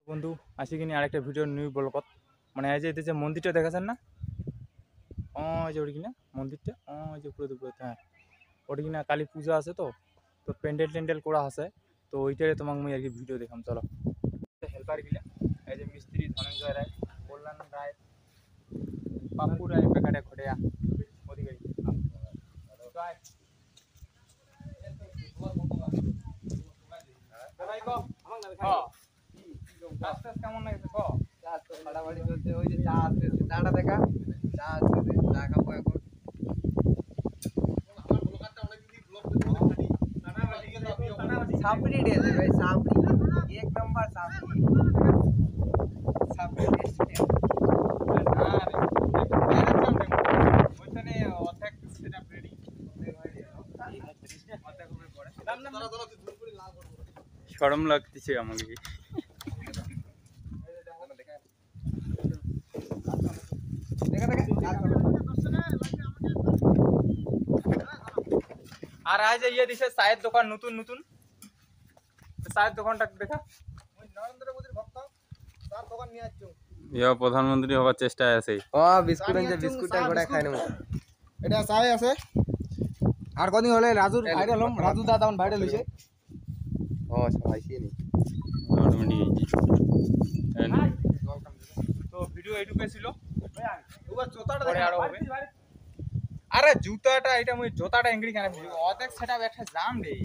বন্ধু আসি কিনি আরেকটা ভিডিও নিউ ব্লগত মানে এই যে মন্দিরটা দেখাছেন না ওই যে ওটি কিনা মন্দিরটা ওই যে উপরে দুপুরে হ্যাঁ ওটি কিনা কালী পূজা আছে তো তো প্যান্ডেল ট্যান্ডেল করা আছে তো ওইটারে তোমাকে মুই আর কি ভিডিও দেখাম চলো হেল্পার গিলা এই যে মিস্ত্রি ধনঞ্জয় রায় কল্যাণ রায় পাপ্পু রায় পেকাটে ঘটিয়া অধিকারী কেমন লাগছে ক চাষ তো ফাটাফাটি চলছে ওই যে চা আসতেছে চাটা দেখা চা আসতেছে চা খাবো এখন সাপড়ি ডেছে ভাই সাপড়ি এক নম্বর সাপড়ি সাপড়ি ডেছে শরম লাগতেছে আমাকে আর আজ ইয়ে দিছে চায়ের দোকান নতুন নতুন চায়ের দোকানটা দেখা নরেন্দ্র মোদীর ভক্ত তার দোকান নিয়ে আসছো ইয়া প্রধানমন্ত্রী হওয়ার চেষ্টায় আছে ও বিস্কুট আনছে বিস্কুটটা গোটা খাই নেব এটা চাই আছে আর কদিন হলে রাজুর ভাইরাল হম রাজু দাদা এখন ভাইরাল হইছে ও সবাই নি অটোমেটিক তো ভিডিও এইটুকু ছিল পরে আরো হবে আরে জুতাটা এটা মুই জুতাটা এঙ্গড়ি কেন অর্ধেক সেটা একটা জাম রে